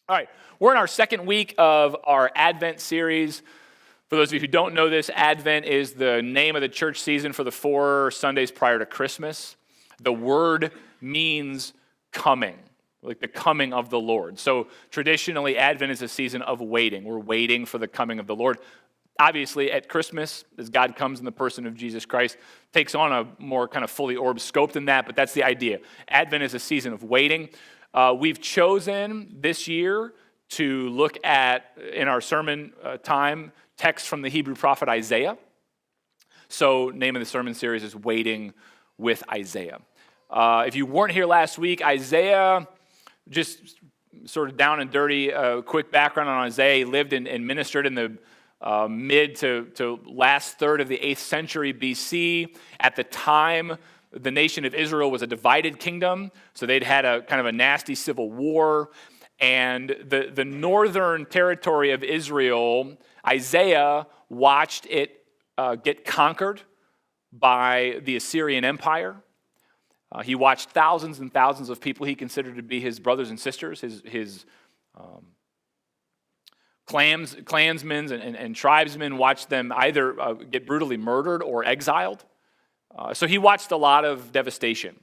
All right, we're in our second week of our Advent series. For those of you who don't know this, Advent is the name of the church season for the 4 Sundays prior to Christmas. The word means coming, like the coming of the Lord. So traditionally, Advent is a season of waiting. We're waiting for the coming of the Lord. Obviously, at Christmas, as God comes in the person of Jesus Christ, takes on a more kind of fully orbed scope than that, but that's the idea. Advent is a season of waiting. We've chosen this year to look at, in our sermon time, text from the Hebrew prophet Isaiah. So, name of the sermon series is Waiting with Isaiah. If you weren't here last week, Isaiah, just sort of down and dirty, quick background on Isaiah. He lived and ministered in the mid to last third of the 8th century BC. At the time, the nation of Israel was a divided kingdom, so they'd had a kind of a nasty civil war. And the northern territory of Israel, Isaiah watched it get conquered by the Assyrian Empire. He watched thousands and thousands of people he considered to be his brothers and sisters, his clansmen and tribesmen, watched them either get brutally murdered or exiled. So he watched a lot of devastation,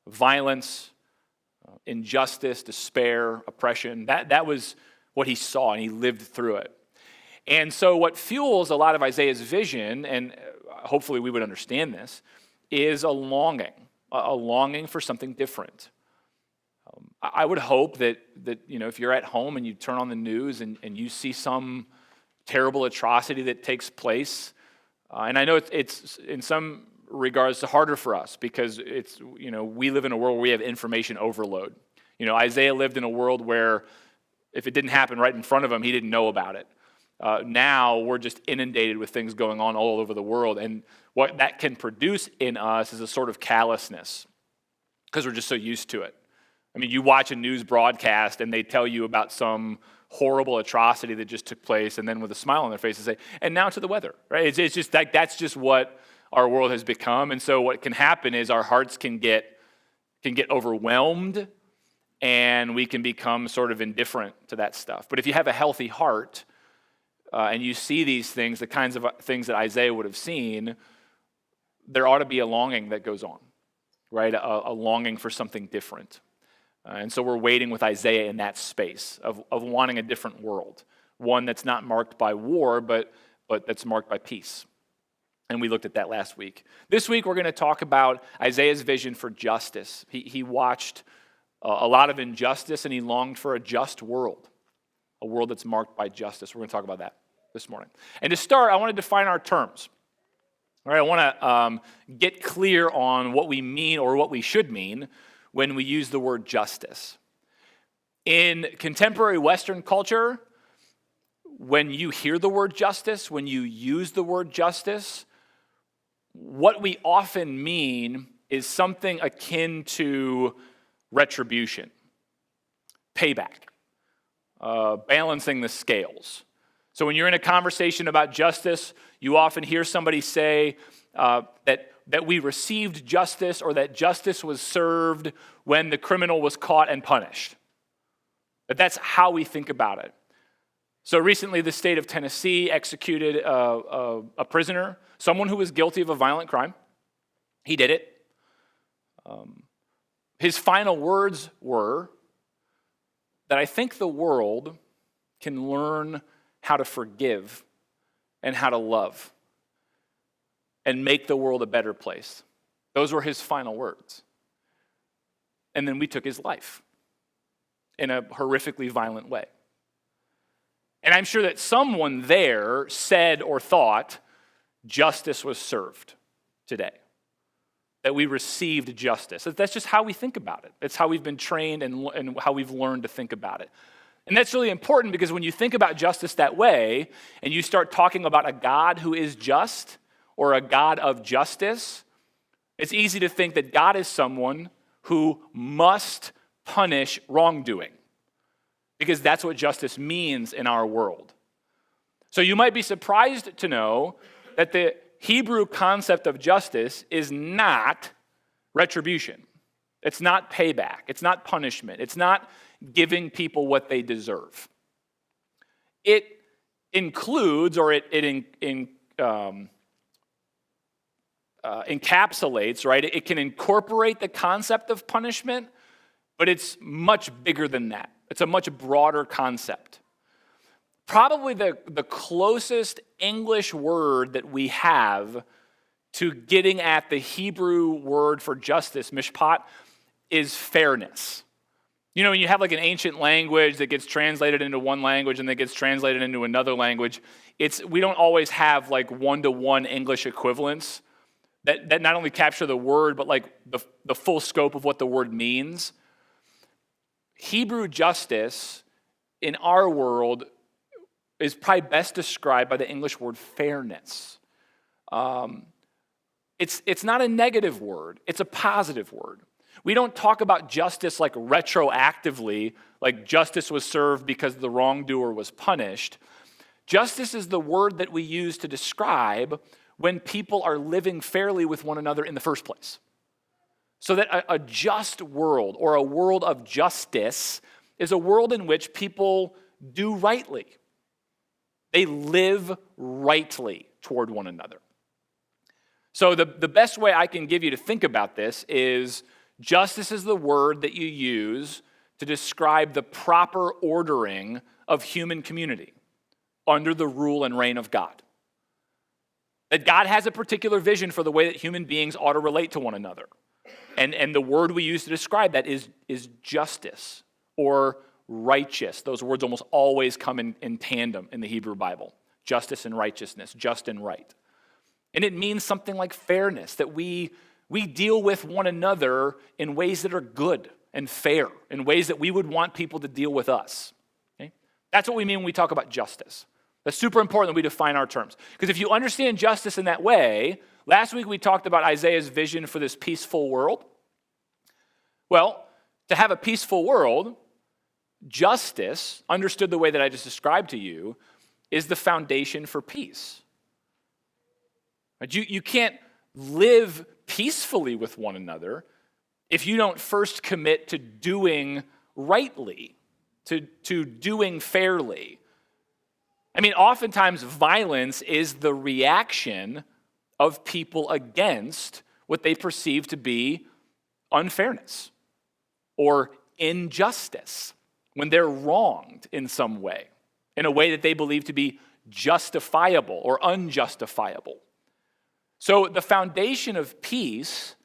violence, injustice, despair, oppression. That was what he saw, and he lived through it. And so what fuels a lot of Isaiah's vision, and hopefully we would understand this, is a longing for something different. I would hope that if you're at home and you turn on the news and you see some terrible atrocity that takes place, and I know it's in some regards harder for us because we live in a world where we have information overload. Isaiah lived in a world where if it didn't happen right in front of him, he didn't know about it. Now we're just inundated with things going on all over the world, and what that can produce in us is a sort of callousness because we're just so used to it. I mean, you watch a news broadcast and they tell you about some horrible atrocity that just took place, and then with a smile on their face they say, and now to the weather, right? It's just like that's just what our world has become. And so what can happen is our hearts can get overwhelmed, and we can become sort of indifferent to that stuff. But if you have a healthy heart and you see these things, the kinds of things that Isaiah would have seen, there ought to be a longing that goes on, right? A longing for something different. And so we're waiting with Isaiah in that space of wanting a different world, one that's not marked by war, but that's marked by peace. And we looked at that last week. This week, we're going to talk about Isaiah's vision for justice. He watched a lot of injustice, and he longed for a just world, a world that's marked by justice. We're going to talk about that this morning. And to start, I want to define our terms. All right, I want to get clear on what we mean or what we should mean when we use the word justice. In contemporary Western culture, when you hear the word justice, when you use the word justice, what we often mean is something akin to retribution, payback, balancing the scales. So when you're in a conversation about justice, you often hear somebody say that we received justice or that justice was served when the criminal was caught and punished. That's how we think about it. So recently, the state of Tennessee executed a prisoner, someone who was guilty of a violent crime. He did it. His final words were that I think the world can learn how to forgive and how to love and make the world a better place. Those were his final words. And then we took his life in a horrifically violent way. And I'm sure that someone there said or thought justice was served today, that we received justice. That's just how we think about it. It's how we've been trained and how we've learned to think about it. And that's really important because when you think about justice that way and you start talking about a God who is just or a God of justice, it's easy to think that God is someone who must punish wrongdoing, because that's what justice means in our world. So you might be surprised to know that the Hebrew concept of justice is not retribution. It's not payback. It's not punishment. It's not giving people what they deserve. It includes, or it encapsulates, right? It can incorporate the concept of punishment, but it's much bigger than that. It's a much broader concept. Probably the closest English word that we have to getting at the Hebrew word for justice, mishpat, is fairness. You know, when you have like an ancient language that gets translated into one language and that gets translated into another language, we don't always have like one-to-one English equivalents that not only capture the word, but like the full scope of what the word means. Hebrew justice in our world is probably best described by the English word fairness. It's not a negative word, it's a positive word. We don't talk about justice like retroactively, like justice was served because the wrongdoer was punished. Justice is the word that we use to describe when people are living fairly with one another in the first place. So that a just world, or a world of justice, is a world in which people do rightly. They live rightly toward one another. So the best way I can give you to think about this is justice is the word that you use to describe the proper ordering of human community under the rule and reign of God. That God has a particular vision for the way that human beings ought to relate to one another. And the word we use to describe that is justice or righteous. Those words almost always come in tandem in the Hebrew Bible. Justice and righteousness, just and right. And it means something like fairness, that we deal with one another in ways that are good and fair, in ways that we would want people to deal with us. Okay? That's what we mean when we talk about justice. That's super important that we define our terms. Because if you understand justice in that way, last week we talked about Isaiah's vision for this peaceful world. Well, to have a peaceful world, justice, understood the way that I just described to you, is the foundation for peace. You can't live peacefully with one another if you don't first commit to doing rightly, to doing fairly. I mean, oftentimes violence is the reaction of people against what they perceive to be unfairness or injustice, when they're wronged in some way, in a way that they believe to be justifiable or unjustifiable. So the foundation of peace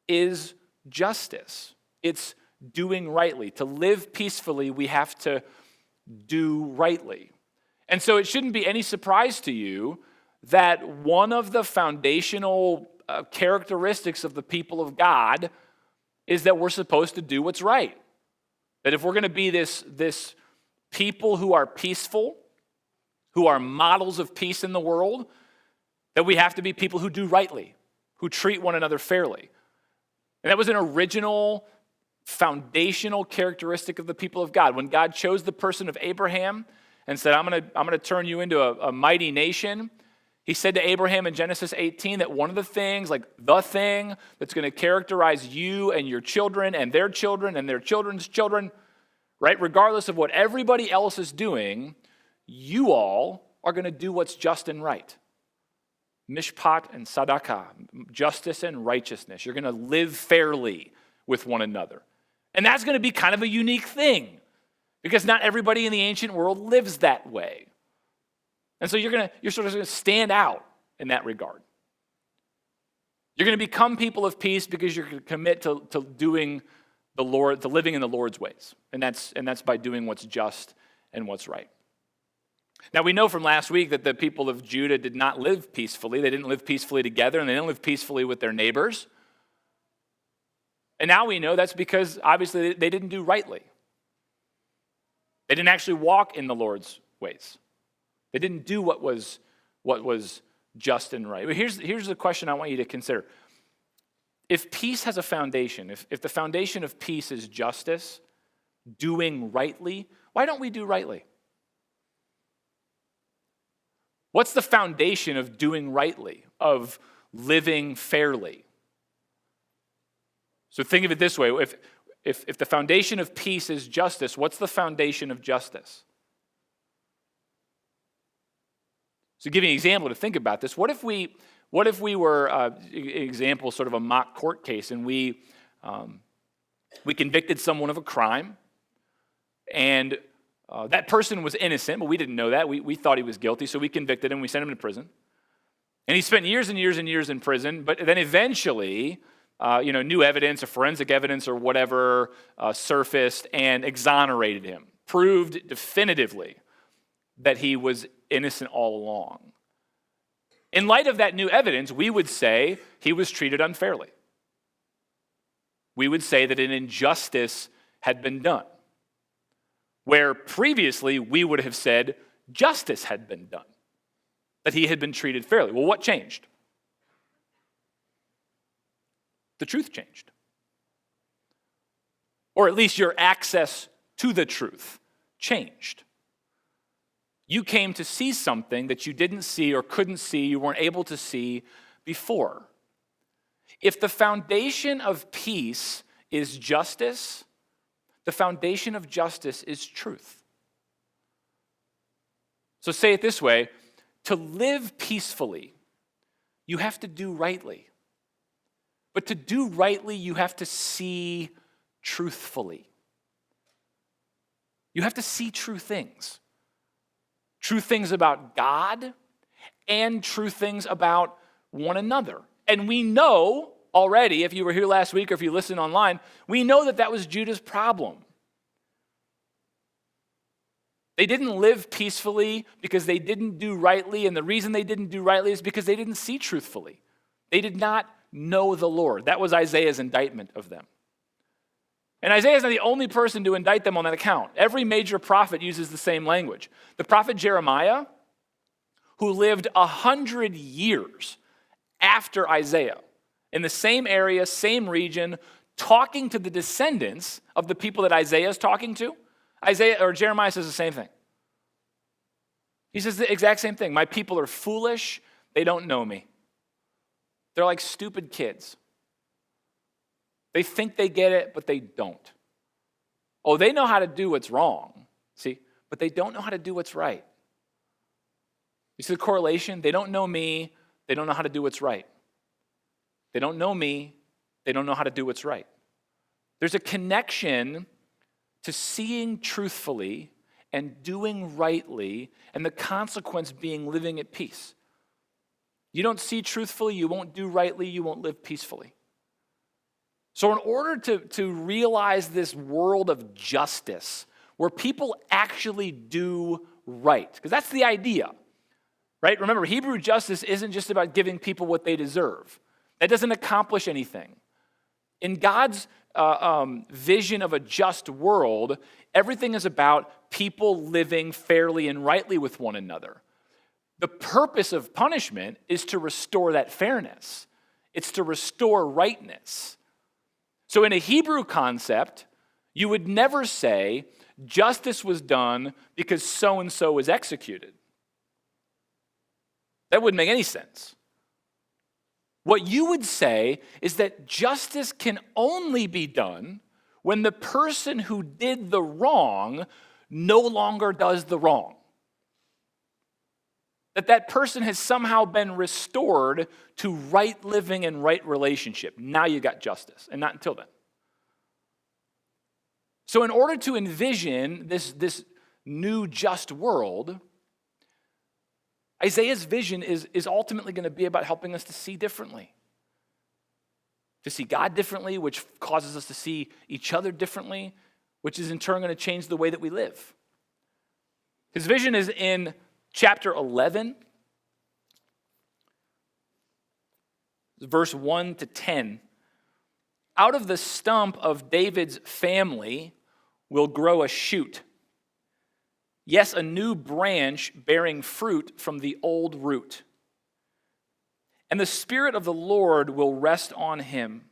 is justice. It's doing rightly. To live peacefully, we have to do rightly. And so it shouldn't be any surprise to you that one of the foundational characteristics of the people of God is that we're supposed to do what's right. That if we're going to be this people who are peaceful, who are models of peace in the world, that we have to be people who do rightly, who treat one another fairly. And that was an original, foundational characteristic of the people of God. When God chose the person of Abraham and said, I'm going to turn you into a mighty nation, he said to Abraham in Genesis 18 that one of the things, like the thing that's going to characterize you and your children and their children's children, right, regardless of what everybody else is doing, you all are going to do what's just and right. Mishpat and sadaqah, justice and righteousness. You're going to live fairly with one another. And that's going to be kind of a unique thing because not everybody in the ancient world lives that way. And so you're sort of going to stand out in that regard. You're going to become people of peace because you're going to commit to doing the Lord, to living in the Lord's ways. And that's by doing what's just and what's right. Now, we know from last week that the people of Judah did not live peacefully. They didn't live peacefully together, and they didn't live peacefully with their neighbors. And now we know that's because, obviously, they didn't do rightly. They didn't actually walk in the Lord's ways. They didn't do what was just and right. But here's the question I want you to consider. If peace has a foundation, if the foundation of peace is justice, doing rightly, why don't we do rightly? What's the foundation of doing rightly, of living fairly? So think of it this way. If the foundation of peace is justice, what's the foundation of justice? So give you an example to think about this. What if we were, example, sort of a mock court case, and we convicted someone of a crime, and that person was innocent, but we didn't know that. We thought he was guilty, so we convicted him. We sent him to prison. And he spent years and years and years in prison, but then eventually, new evidence or forensic evidence or whatever surfaced and exonerated him, proved definitively that he was innocent all along. In light of that new evidence, we would say he was treated unfairly. We would say that an injustice had been done, where previously we would have said justice had been done, that he had been treated fairly. Well, what changed? The truth changed. Or at least your access to the truth changed. You came to see something that you didn't see or couldn't see, you weren't able to see before. If the foundation of peace is justice, the foundation of justice is truth. So say it this way, to live peacefully, you have to do rightly. But to do rightly, you have to see truthfully. You have to see true things. True things about God and true things about one another. And we know already, if you were here last week or if you listened online, we know that was Judah's problem. They didn't live peacefully because they didn't do rightly, and the reason they didn't do rightly is because they didn't see truthfully. They did not know the Lord. That was Isaiah's indictment of them. And Isaiah's not the only person to indict them on that account. Every major prophet uses the same language. The prophet Jeremiah, who lived 100 years after Isaiah, in the same area, same region, talking to the descendants of the people that Isaiah is talking to, Jeremiah says the same thing. He says the exact same thing. My people are foolish, they don't know me. They're like stupid kids. They think they get it, but they don't. Oh, they know how to do what's wrong, see, but they don't know how to do what's right. You see the correlation? They don't know me, they don't know how to do what's right. They don't know me, they don't know how to do what's right. There's a connection to seeing truthfully and doing rightly, and the consequence being living at peace. You don't see truthfully, you won't do rightly, you won't live peacefully. So in order to realize this world of justice, where people actually do right, because that's the idea, right? Remember, Hebrew justice isn't just about giving people what they deserve. That doesn't accomplish anything. In God's vision of a just world, everything is about people living fairly and rightly with one another. The purpose of punishment is to restore that fairness. It's to restore rightness. So in a Hebrew concept, you would never say justice was done because so-and-so was executed. That wouldn't make any sense. What you would say is that justice can only be done when the person who did the wrong no longer does the wrong. That person has somehow been restored to right living and right relationship. Now you got justice, and not until then. So in order to envision this new just world, Isaiah's vision is ultimately going to be about helping us to see differently. To see God differently, which causes us to see each other differently, which is in turn going to change the way that we live. His vision is in chapter 11, verse 1 to 10. Out of the stump of David's family will grow a shoot. Yes, a new branch bearing fruit from the old root. And the Spirit of the Lord will rest on him,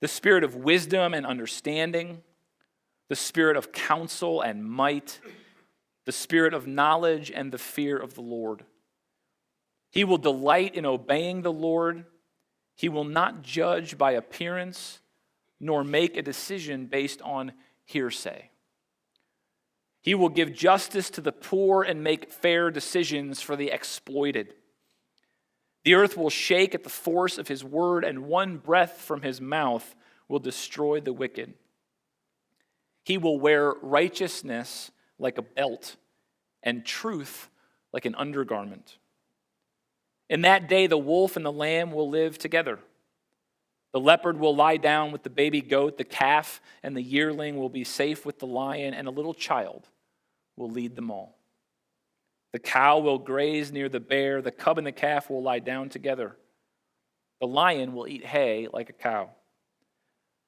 the Spirit of wisdom and understanding, the Spirit of counsel and might, the Spirit of knowledge and the fear of the Lord. He will delight in obeying the Lord. He will not judge by appearance, nor make a decision based on hearsay. He will give justice to the poor and make fair decisions for the exploited. The earth will shake at the force of his word, and one breath from his mouth will destroy the wicked. He will wear righteousness like a belt and truth like an undergarment. In that day, the wolf and the lamb will live together. The leopard will lie down with the baby goat, the calf and the yearling will be safe with the lion, and a little child will lead them all. The cow will graze near the bear, the cub and the calf will lie down together. The lion will eat hay like a cow.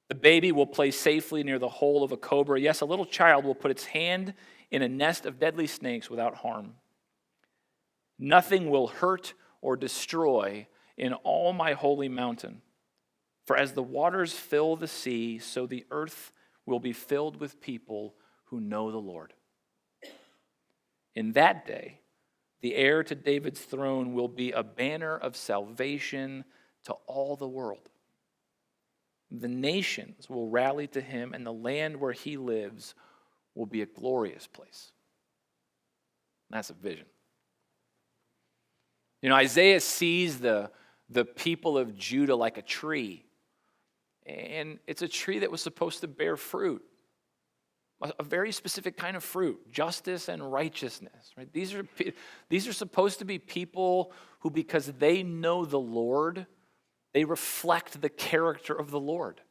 The baby will play safely near the hole of a cobra. Yes, a little child will put its hand in a nest of deadly snakes without harm. Nothing will hurt or destroy in all my holy mountain. For as the waters fill the sea, so the earth will be filled with people who know the Lord. In that day, the heir to David's throne will be a banner of salvation to all the world. The nations will rally to him, and the land where he lives will be a glorious place. That's a vision. You know, Isaiah sees the people of Judah like a tree. And it's a tree that was supposed to bear fruit. A very specific kind of fruit, justice and righteousness. Right? These are supposed to be people who, because they know the Lord, they reflect the character of the Lord.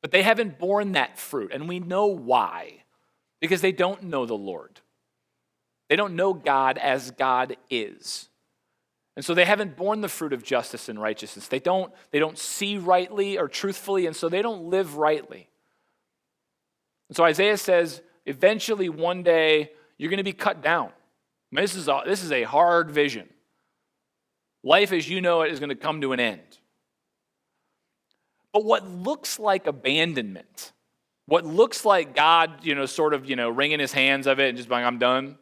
But they haven't borne that fruit, and we know why. Because they don't know the Lord. They don't know God as God is. And so they haven't borne the fruit of justice and righteousness. They don't see rightly or truthfully, and so they don't live rightly. And so Isaiah says, eventually one day, you're going to be cut down. I mean, this is a hard vision. Life as you know it is going to come to an end. But what looks like abandonment, what looks like God, wringing his hands of it and just going, I'm done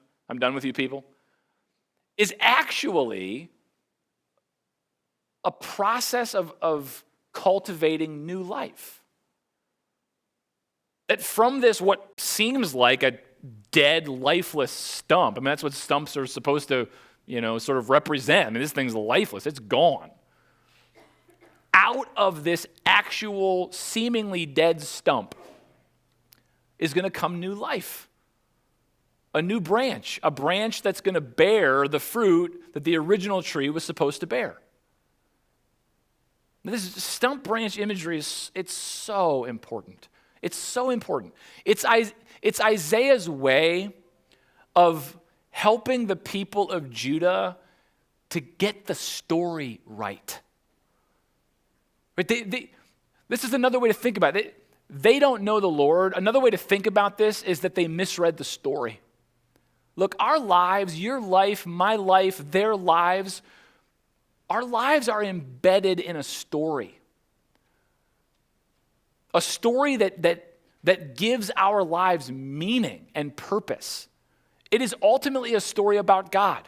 with you people, is actually a process of cultivating new life. That from this, what seems like a dead, lifeless stump, I mean, that's what stumps are supposed to, sort of represent. I mean, this thing's lifeless. It's gone. Out of this actual, seemingly dead stump is going to come new life. A new branch, a branch that's going to bear the fruit that the original tree was supposed to bear. This stump branch imagery it's so important. It's so important. It's Isaiah's way of helping the people of Judah to get the story right. This is another way to think about it. They don't know the Lord. Another way to think about this is that they misread the story. Look, our lives, your life, my life, their lives, our lives are embedded in a story. A story that gives our lives meaning and purpose. It is ultimately a story about God.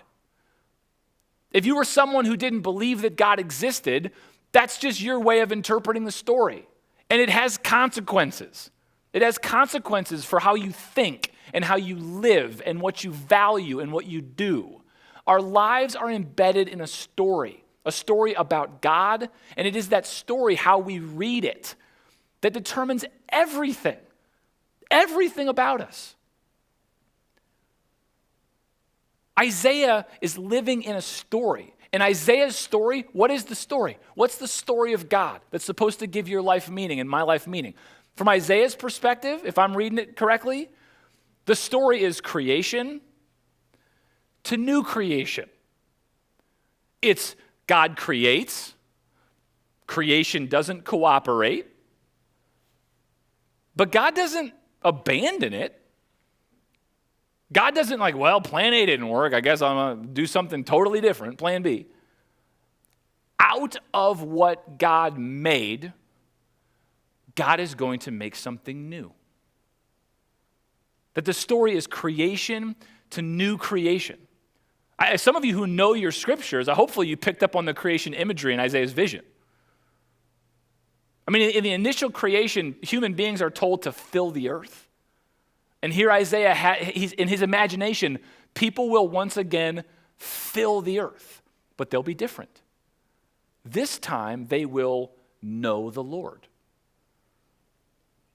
If you were someone who didn't believe that God existed, that's just your way of interpreting the story. And it has consequences. It has consequences for how you think and how you live and what you value and what you do. Our lives are embedded in a story about God, and it is that story, how we read it, that determines everything about us. Isaiah is living in a story. And Isaiah's story, what is the story? What's the story of God that's supposed to give your life meaning and my life meaning? From Isaiah's perspective, if I'm reading it correctly, the story is creation to new creation. It's God creates, creation doesn't cooperate, but God doesn't abandon it. God doesn't plan A didn't work, I guess I'm going to do something totally different, plan B. Out of what God made, God is going to make something new. That the story is creation to new creation. Some of you who know your scriptures, hopefully you picked up on the creation imagery in Isaiah's vision. I mean, in the initial creation, human beings are told to fill the earth. And here Isaiah, he's in his imagination, people will once again fill the earth, but they'll be different. This time, they will know the Lord.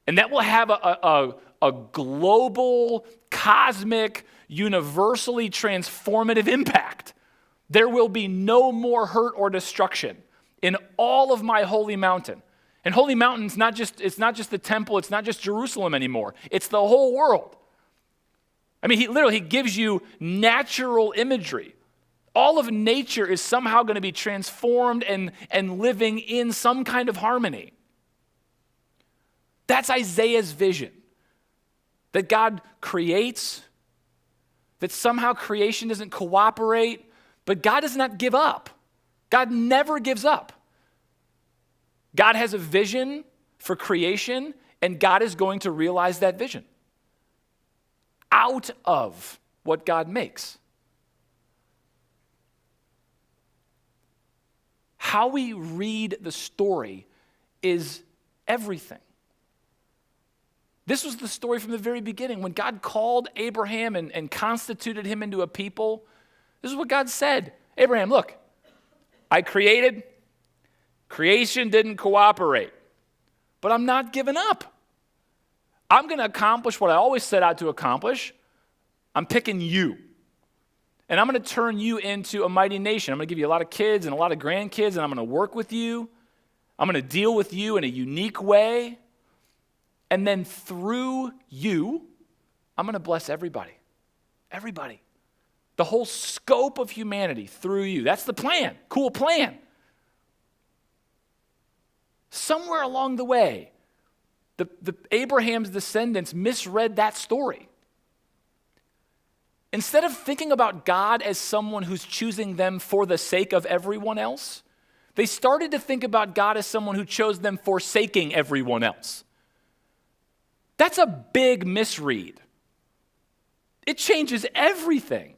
And that will have a global, cosmic, universally transformative impact. There will be no more hurt or destruction in all of my holy mountain. And holy mountain's it's not just the temple, it's not just Jerusalem anymore. It's the whole world. I mean, he gives you natural imagery. All of nature is somehow going to be transformed and living in some kind of harmony. That's Isaiah's vision. That God creates, that somehow creation doesn't cooperate, but God does not give up. God never gives up. God has a vision for creation, and God is going to realize that vision out of what God makes. How we read the story is everything. This was the story from the very beginning. When God called Abraham and constituted him into a people, this is what God said. Abraham, look, I created, creation didn't cooperate, but I'm not giving up. I'm going to accomplish what I always set out to accomplish. I'm picking you. And I'm going to turn you into a mighty nation. I'm going to give you a lot of kids and a lot of grandkids, and I'm going to work with you. I'm going to deal with you in a unique way. And then through you, I'm going to bless everybody. Everybody. The whole scope of humanity through you. That's the plan. Cool plan. Somewhere along the way, the Abraham's descendants misread that story. Instead of thinking about God as someone who's choosing them for the sake of everyone else, they started to think about God as someone who chose them forsaking everyone else. That's a big misread. It changes everything.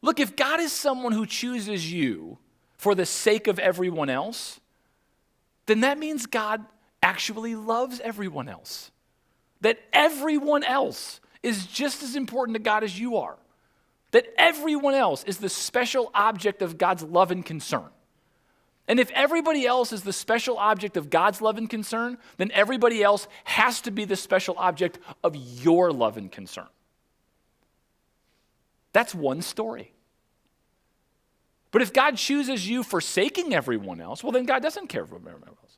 Look, if God is someone who chooses you for the sake of everyone else, then that means God actually loves everyone else. That everyone else is just as important to God as you are. That everyone else is the special object of God's love and concern. And if everybody else is the special object of God's love and concern, then everybody else has to be the special object of your love and concern. That's one story. But if God chooses you forsaking everyone else, well, then God doesn't care for everyone else.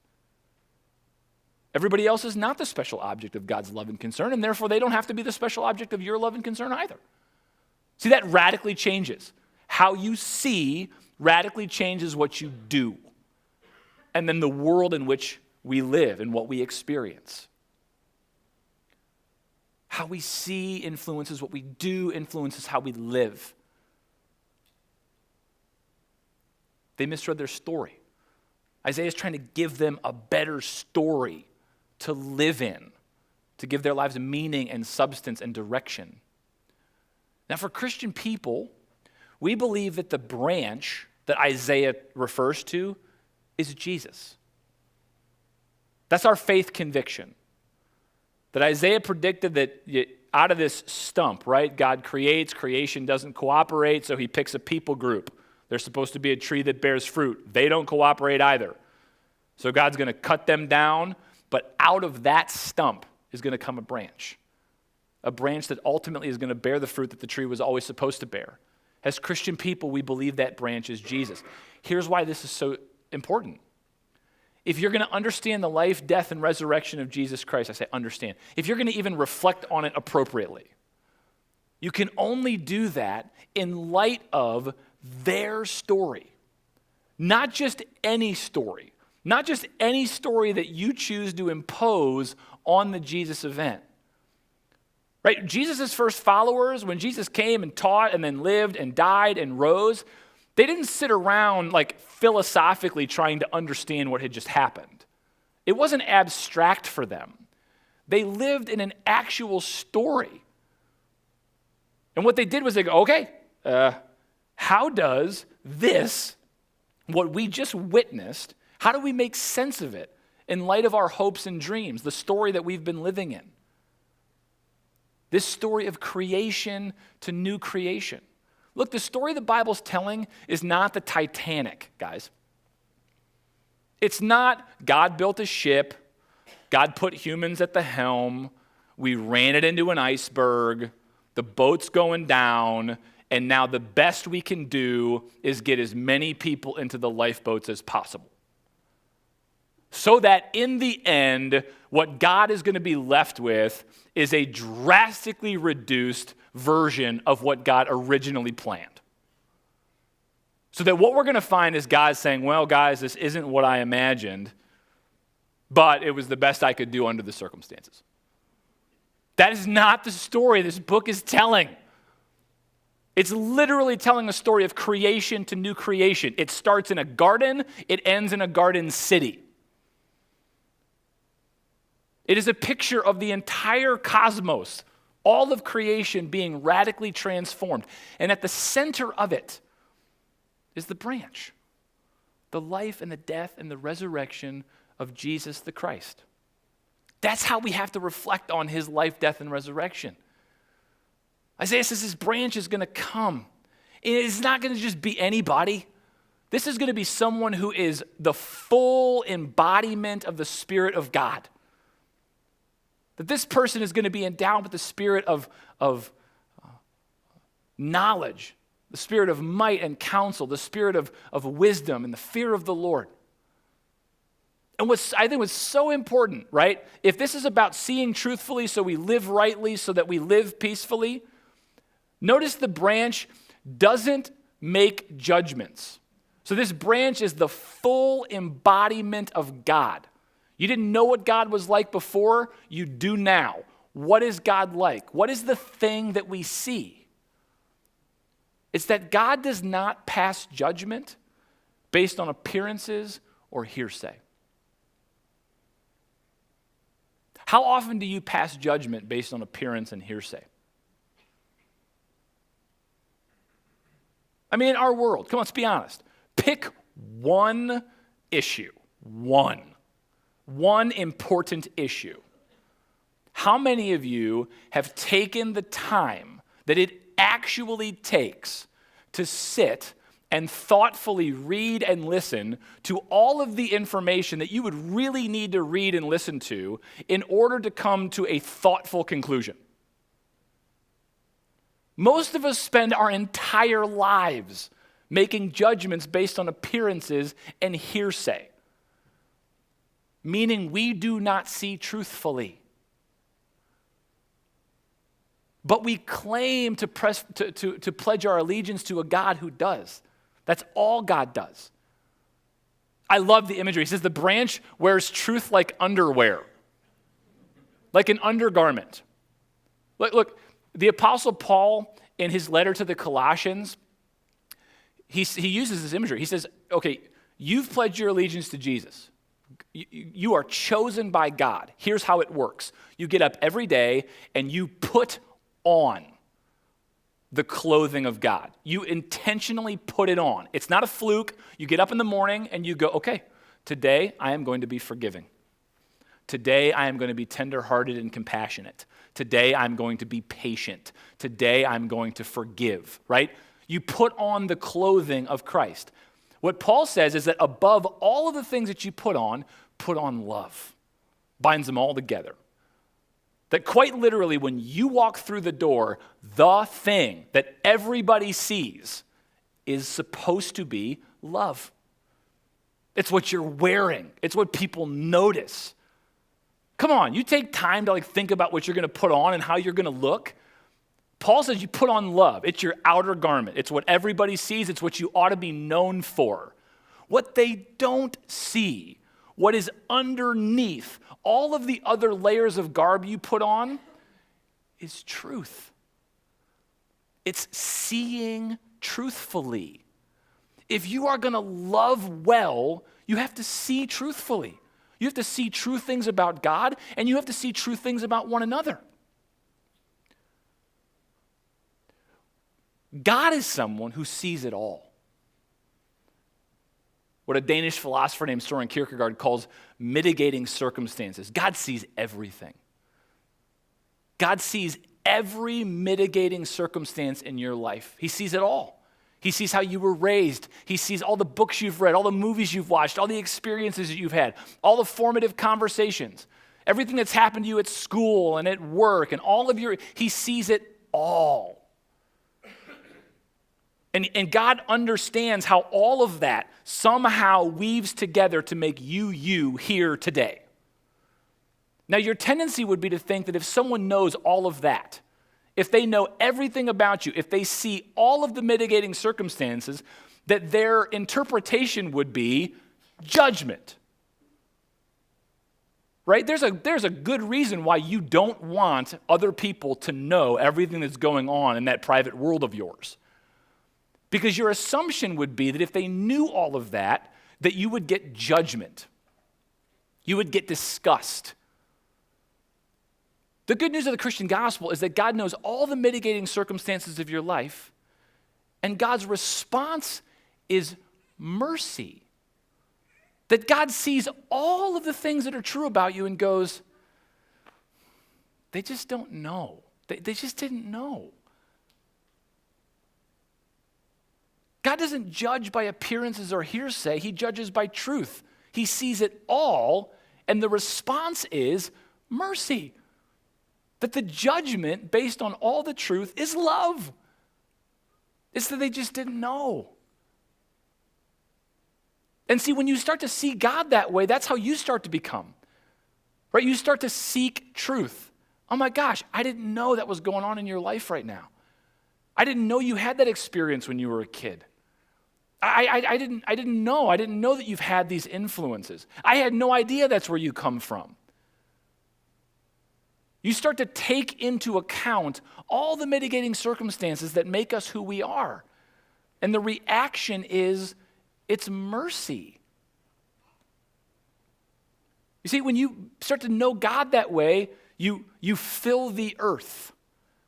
Everybody else is not the special object of God's love and concern, and therefore they don't have to be the special object of your love and concern either. See, that radically changes. How you see radically changes what you do, and then the world in which we live and what we experience. How we see influences what we do, influences how we live. They misread their story. Isaiah is trying to give them a better story to live in, to give their lives a meaning and substance and direction. Now, for Christian people, we believe that the branch that Isaiah refers to is Jesus. That's our faith conviction. That Isaiah predicted that out of this stump, right, God creates, creation doesn't cooperate, so he picks a people group. They're supposed to be a tree that bears fruit. They don't cooperate either. So God's going to cut them down, but out of that stump is going to come a branch that ultimately is going to bear the fruit that the tree was always supposed to bear. As Christian people, we believe that branch is Jesus. Here's why this is so important. If you're going to understand the life, death, and resurrection of Jesus Christ, I say understand. If you're going to even reflect on it appropriately, you can only do that in light of their story. Not just any story. Not just any story that you choose to impose on the Jesus event. Right? Jesus' first followers, when Jesus came and taught and then lived and died and rose, they didn't sit around like philosophically trying to understand what had just happened. It wasn't abstract for them. They lived in an actual story. And what they did was they go, okay, how does this, what we just witnessed, How do we make sense of it in light of our hopes and dreams, the story that we've been living in? This story of creation to new creation. Look, the story the Bible's telling is not the Titanic, guys. It's not God built a ship, God put humans at the helm, we ran it into an iceberg, the boat's going down, and now the best we can do is get as many people into the lifeboats as possible. So that in the end, what God is going to be left with is a drastically reduced version of what God originally planned. So that what we're going to find is God saying, well, guys, this isn't what I imagined, but it was the best I could do under the circumstances. That is not the story this book is telling. It's literally telling a story of creation to new creation. It starts in a garden, it ends in a garden city. It is a picture of the entire cosmos, all of creation being radically transformed. And at the center of it is the branch, the life and the death and the resurrection of Jesus the Christ. That's how we have to reflect on his life, death, and resurrection. Isaiah says this branch is going to come. It's not going to just be anybody. This is going to be someone who is the full embodiment of the Spirit of God. That this person is going to be endowed with the spirit of knowledge, the spirit of might and counsel, the spirit of wisdom and the fear of the Lord. And I think what's so important, right? If this is about seeing truthfully so we live rightly, so that we live peacefully, notice the branch doesn't make judgments. So this branch is the full embodiment of God. You didn't know what God was like before, you do now. What is God like? What is the thing that we see? It's that God does not pass judgment based on appearances or hearsay. How often do you pass judgment based on appearance and hearsay? I mean, in our world, come on, let's be honest. Pick one issue, one important issue. How many of you have taken the time that it actually takes to sit and thoughtfully read and listen to all of the information that you would really need to read and listen to in order to come to a thoughtful conclusion? Most of us spend our entire lives making judgments based on appearances and hearsay, meaning we do not see truthfully. But we claim to pledge our allegiance to a God who does. That's all God does. I love the imagery. He says the branch wears truth like underwear, like an undergarment. Look, the Apostle Paul, in his letter to the Colossians, he uses this imagery. He says, okay, you've pledged your allegiance to Jesus. You are chosen by God. Here's how it works. You get up every day and you put on the clothing of God. You intentionally put it on. It's not a fluke. You get up in the morning and you go, okay, today I am going to be forgiving. Today I am going to be tenderhearted and compassionate. Today I'm going to be patient. Today I'm going to forgive, right? You put on the clothing of Christ. What Paul says is that above all of the things that you put on love. Binds them all together. That quite literally, when you walk through the door, the thing that everybody sees is supposed to be love. It's what you're wearing. It's what people notice. Come on, you take time to think about what you're going to put on and how you're going to look. Paul says you put on love. It's your outer garment. It's what everybody sees. It's what you ought to be known for. What they don't see, what is underneath all of the other layers of garb you put on, is truth. It's seeing truthfully. If you are going to love well, you have to see truthfully. You have to see true things about God, and you have to see true things about one another. God is someone who sees it all. what a Danish philosopher named Søren Kierkegaard calls mitigating circumstances. God sees everything. God sees every mitigating circumstance in your life. He sees it all. He sees how you were raised. He sees all the books you've read, all the movies you've watched, all the experiences that you've had, all the formative conversations, everything that's happened to you at school and at work, and he sees it all. And God understands how all of that somehow weaves together to make you here today. Now, your tendency would be to think that if someone knows all of that, if they know everything about you, if they see all of the mitigating circumstances, that their interpretation would be judgment. Right? There's a good reason why you don't want other people to know everything that's going on in that private world of yours. Because your assumption would be that if they knew all of that you would get judgment. You would get disgust. The good news of the Christian gospel is that God knows all the mitigating circumstances of your life, and God's response is mercy. That God sees all of the things that are true about you and goes, they just don't know. They just didn't know. God doesn't judge by appearances or hearsay. He judges by truth. He sees it all, and the response is mercy. That the judgment based on all the truth is love. It's that they just didn't know. And see, when you start to see God that way, that's how you start to become. Right? You start to seek truth. Oh my gosh, I didn't know that was going on in your life right now. I didn't know you had that experience when you were a kid. I didn't know. I didn't know that you've had these influences. I had no idea that's where you come from. You start to take into account all the mitigating circumstances that make us who we are. And the reaction is, it's mercy. You see, when you start to know God that way, you fill the earth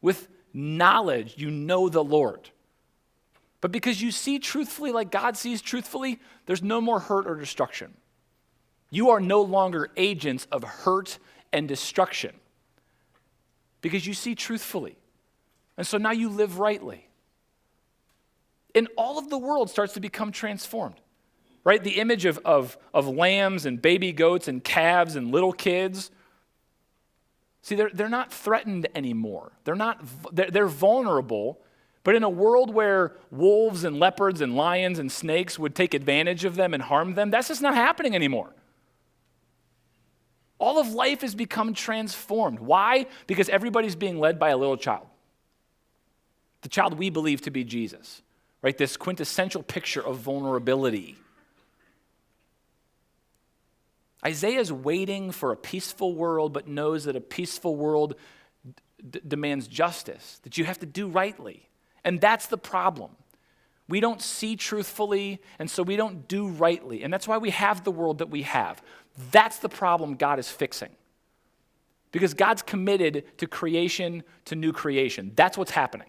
with knowledge. You know the Lord. But because you see truthfully like God sees truthfully, there's no more hurt or destruction. You are no longer agents of hurt and destruction because you see truthfully. And so now you live rightly. And all of the world starts to become transformed, right? The image of lambs and baby goats and calves and little kids. See, they're not threatened anymore. They're vulnerable. But in a world where wolves and leopards and lions and snakes would take advantage of them and harm them, that's just not happening anymore. All of life has become transformed. Why? Because everybody's being led by a little child. The child we believe to be Jesus, right? This quintessential picture of vulnerability. Isaiah's waiting for a peaceful world, but knows that a peaceful world demands justice, that you have to do rightly. And that's the problem. We don't see truthfully, and so we don't do rightly. And that's why we have the world that we have. That's the problem God is fixing. Because God's committed to creation, to new creation. That's what's happening.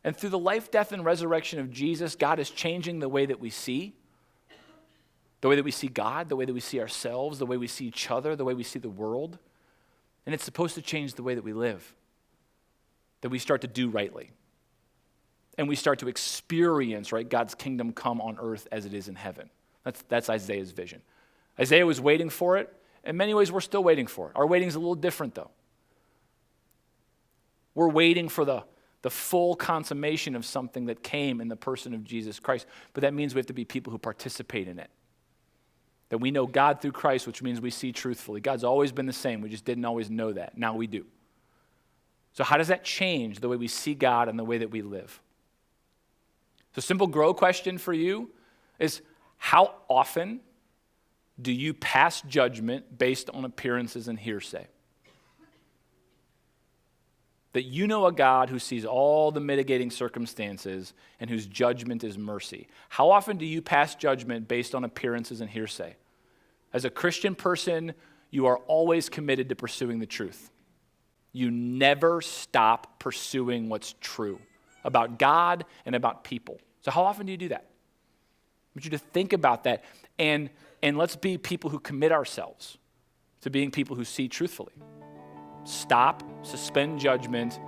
And through the life, death, and resurrection of Jesus, God is changing the way that we see. The way that we see God, the way that we see ourselves, the way we see each other, the way we see the world. And it's supposed to change the way that we live. That we start to do rightly. And we start to experience, right, God's kingdom come on earth as it is in heaven. That's Isaiah's vision. Isaiah was waiting for it. In many ways, we're still waiting for it. Our waiting's a little different, though. We're waiting for the full consummation of something that came in the person of Jesus Christ. But that means we have to be people who participate in it. That we know God through Christ, which means we see truthfully. God's always been the same. We just didn't always know that. Now we do. So how does that change the way we see God and the way that we live? So simple grow question for you is, how often do you pass judgment based on appearances and hearsay? That you know a God who sees all the mitigating circumstances and whose judgment is mercy. How often do you pass judgment based on appearances and hearsay? As a Christian person, you are always committed to pursuing the truth. You never stop pursuing what's true about God and about people. So how often do you do that? want you to think about that. And let's be people who commit ourselves to being people who see truthfully. Stop, suspend judgment,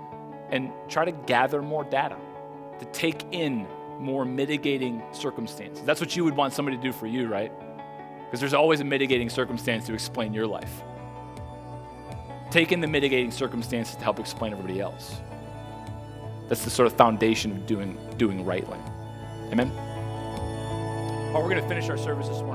and try to gather more data, to take in more mitigating circumstances. That's what you would want somebody to do for you, right? Because there's always a mitigating circumstance to explain your life. Take in the mitigating circumstances to help explain everybody else. That's the sort of foundation of doing rightly. Amen? Well, we're going to finish our service this morning.